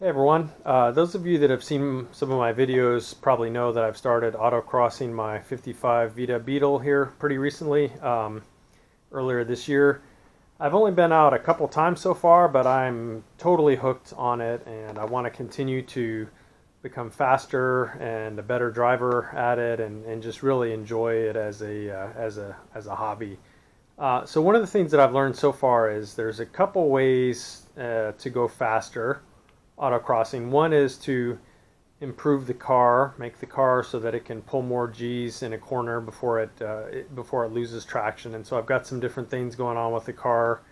Hey everyone, those of you that have seen some of my videos probably know that I've started autocrossing my 55 Vita Beetle here pretty recently, earlier this year. I've only been out a couple times so far, but I'm totally hooked on it and I want to continue to become faster and a better driver at it and just really enjoy it as a hobby. So one of the things that I've learned so far is there's a couple ways to go faster autocrossing. One is to improve the car, make the car so that it can pull more G's in a corner before it loses traction. And so I've got some different things going on with the car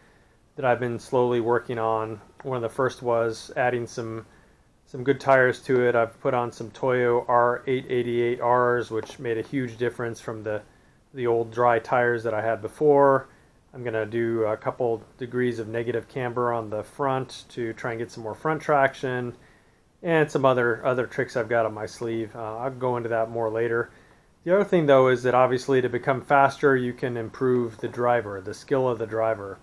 that I've been slowly working on. One of the first was adding some good tires to it. I've put on some Toyo R888Rs, which made a huge difference from the old dry tires that I had before. I'm going to do a couple degrees of negative camber on the front to try and get some more front traction, and some other tricks I've got on my sleeve. I'll go into that more later. The other thing though is that obviously to become faster you can improve the driver, the skill of the driver.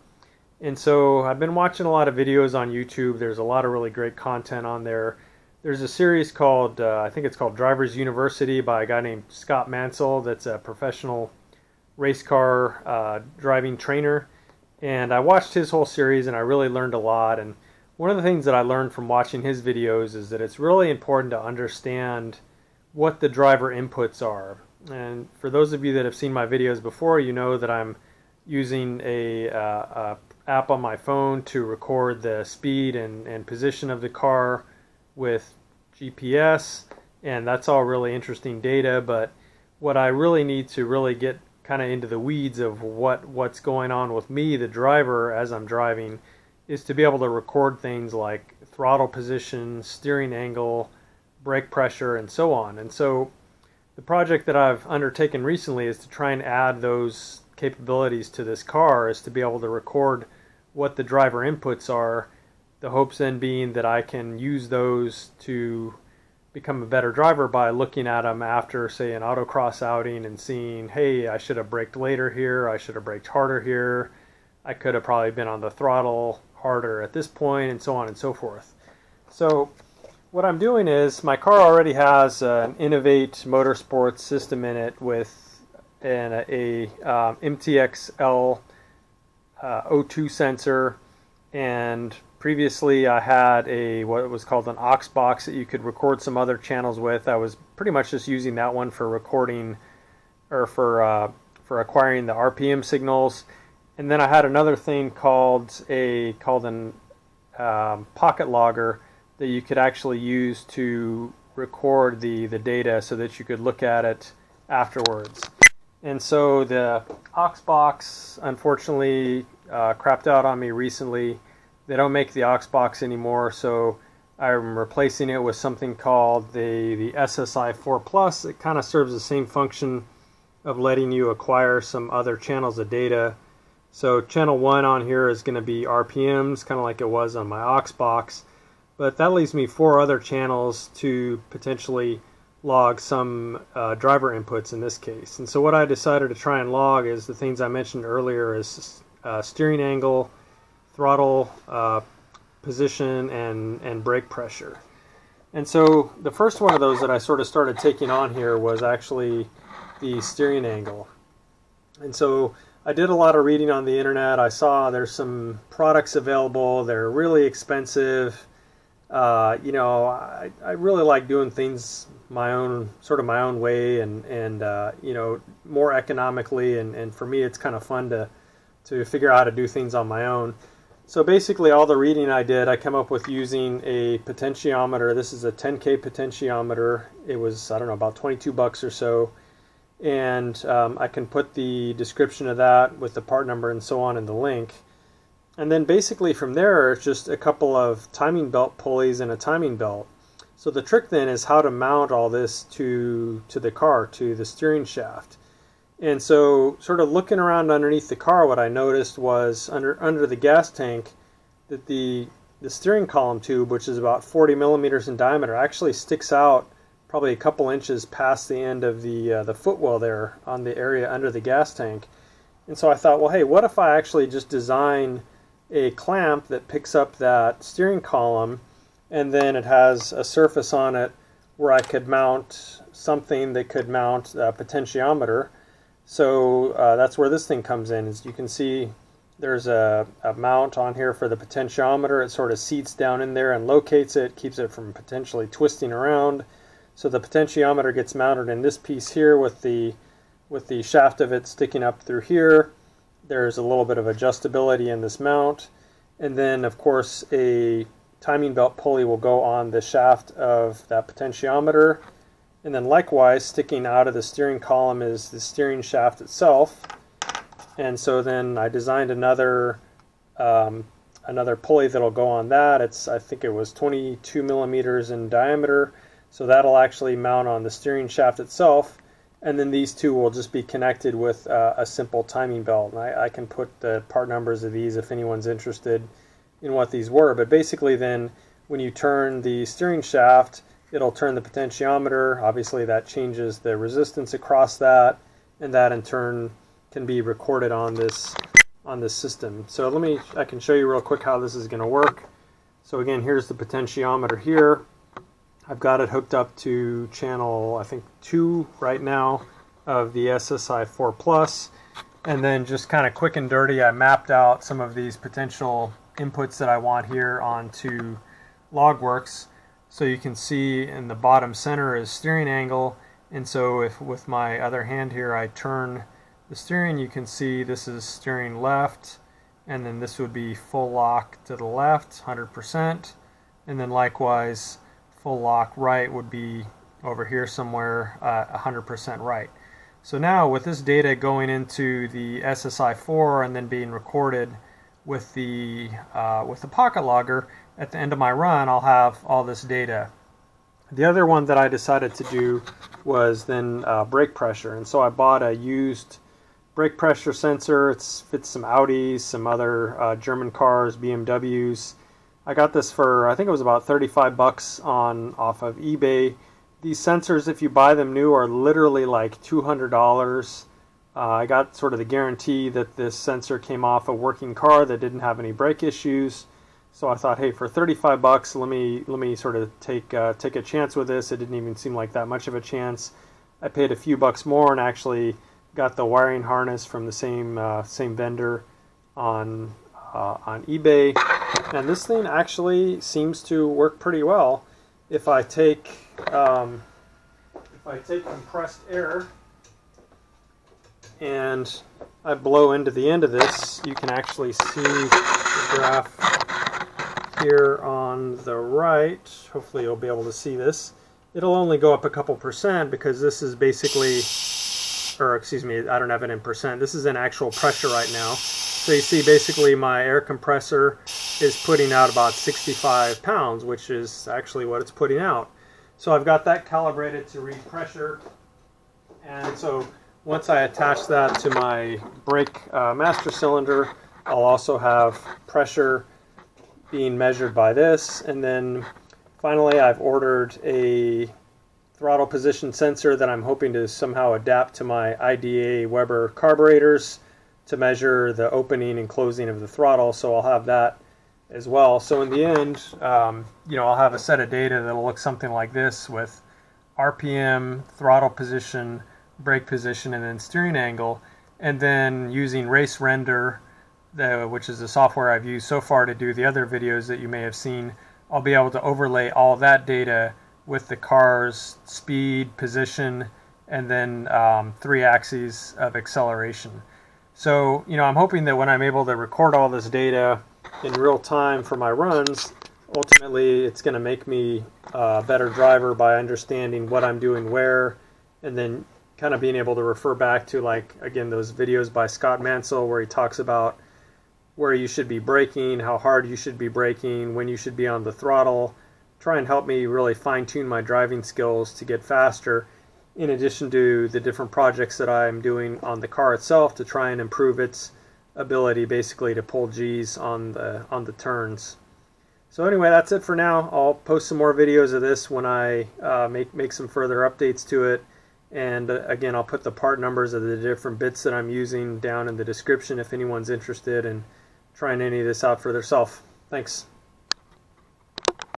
And so I've been watching a lot of videos on YouTube. There's a lot of really great content on there. There's a series called, I think it's called Drivers University by a guy named Scott Mansell that's a professional race car driving trainer, and I watched his whole series and I really learned a lot. And one of the things that I learned from watching his videos is that it's really important to understand what the driver inputs are. And for those of you that have seen my videos before, you know that I'm using a app on my phone to record the speed and position of the car with GPS, and that's all really interesting data. But what I really need to really get kind of into the weeds of what's going on with me, the driver, as I'm driving, is to be able to record things like throttle position, steering angle, brake pressure, and so on. And so the project that I've undertaken recently is to try and add those capabilities to this car, is to be able to record what the driver inputs are, the hopes then being that I can use those to become a better driver by looking at them after, say, an autocross outing and seeing, hey, I should have braked later here, I should have braked harder here, I could have probably been on the throttle harder at this point, and so on and so forth. So what I'm doing is, my car already has an Innovate Motorsports system in it with a MTX-L O2 sensor, and previously I had what was called an Aux Box that you could record some other channels with. I was pretty much just using that one for recording, or for acquiring the RPM signals. And then I had another thing called an pocket logger that you could actually use to record the data so that you could look at it afterwards. And so the Aux Box unfortunately crapped out on me recently. They don't make the Aux Box anymore, so I'm replacing it with something called the SSI-4 Plus. It kind of serves the same function of letting you acquire some other channels of data. So channel 1 on here is going to be RPMs, kind of like it was on my Aux Box, but that leaves me 4 other channels to potentially log some driver inputs in this case. And so what I decided to try and log is the things I mentioned earlier, is steering angle, throttle position, and brake pressure. And so the first one of those that I sort of started taking on here was actually the steering angle. And so I did a lot of reading on the internet. I saw there's some products available. They're really expensive. You know, I really like doing things my own way, and you know, more economically, and for me it's kind of fun to figure out how to do things on my own. So basically all the reading I did, I came up with using a potentiometer. This is a 10K potentiometer. It was, I don't know, about 22 bucks or so. And I can put the description of that with the part number and so on in the link. And then basically from there, it's just a couple of timing belt pulleys and a timing belt. So the trick then is how to mount all this to the car, to the steering shaft. And so sort of looking around underneath the car, what I noticed was under the gas tank that the steering column tube, which is about 40 millimeters in diameter, actually sticks out probably a couple inches past the end of the footwell there on the area under the gas tank. And so I thought, well, hey, what if I actually just design a clamp that picks up that steering column and then it has a surface on it where I could mount something that could mount a potentiometer. So that's where this thing comes in. As you can see, there's a mount on here for the potentiometer. It sort of seats down in there and locates it, keeps it from potentially twisting around. So the potentiometer gets mounted in this piece here with the shaft of it sticking up through here. There's a little bit of adjustability in this mount, and then of course a timing belt pulley will go on the shaft of that potentiometer, and then likewise sticking out of the steering column is the steering shaft itself. And so then I designed another pulley that'll go on that. I think it was 22 millimeters in diameter, so that'll actually mount on the steering shaft itself. And then these two will just be connected with a simple timing belt. And I can put the part numbers of these if anyone's interested in what these were. But basically then, when you turn the steering shaft, it'll turn the potentiometer. Obviously that changes the resistance across that, and that in turn can be recorded on this system. So I can show you real quick how this is going to work. So again, here's the potentiometer here. I've got it hooked up to channel, I think 2 right now of the SSI-4 Plus. And then just kind of quick and dirty, I mapped out some of these potential inputs that I want here onto Logworks. So you can see in the bottom center is steering angle. And so if with my other hand here I turn the steering, you can see this is steering left. And then this would be full lock to the left, 100%. And then likewise, full lock right would be over here somewhere, 100% right. So now with this data going into the SSI-4 and then being recorded with the pocket logger, at the end of my run I'll have all this data. The other one that I decided to do was then brake pressure, and so I bought a used brake pressure sensor. It fits some Audis, some other German cars, BMWs. I got this for, I think it was about 35 bucks off of eBay. These sensors, if you buy them new, are literally like $200. I got sort of the guarantee that this sensor came off a working car that didn't have any brake issues. So I thought, hey, for 35 bucks, let me sort of take a chance with this. It didn't even seem like that much of a chance. I paid a few bucks more and actually got the wiring harness from the same vendor on eBay. And this thing actually seems to work pretty well. If I take compressed air and I blow into the end of this, you can actually see the graph here on the right. Hopefully you'll be able to see this. It'll only go up a couple percent because this is basically, or excuse me, I don't have it in percent. This is in actual pressure right now. So you see basically my air compressor is putting out about 65 pounds, which is actually what it's putting out. So I've got that calibrated to read pressure. And so once I attach that to my brake master cylinder, I'll also have pressure being measured by this. And then finally I've ordered a throttle position sensor that I'm hoping to somehow adapt to my IDA Weber carburetors to measure the opening and closing of the throttle, so I'll have that as well. So in the end, I'll have a set of data that'll look something like this with RPM, throttle position, brake position, and then steering angle. And then using Race Render, which is the software I've used so far to do the other videos that you may have seen, I'll be able to overlay all that data with the car's speed, position, and then 3 axes of acceleration. So, I'm hoping that when I'm able to record all this data in real time for my runs, ultimately it's going to make me a better driver by understanding what I'm doing where, and then kind of being able to refer back to, like, again, those videos by Scott Mansell where he talks about where you should be braking, how hard you should be braking, when you should be on the throttle. Try and help me really fine-tune my driving skills to get faster, in addition to the different projects that I'm doing on the car itself to try and improve its ability basically to pull G's on the turns. So anyway, that's it for now. I'll post some more videos of this when I make some further updates to it. And again, I'll put the part numbers of the different bits that I'm using down in the description if anyone's interested in trying any of this out for themselves. Thanks.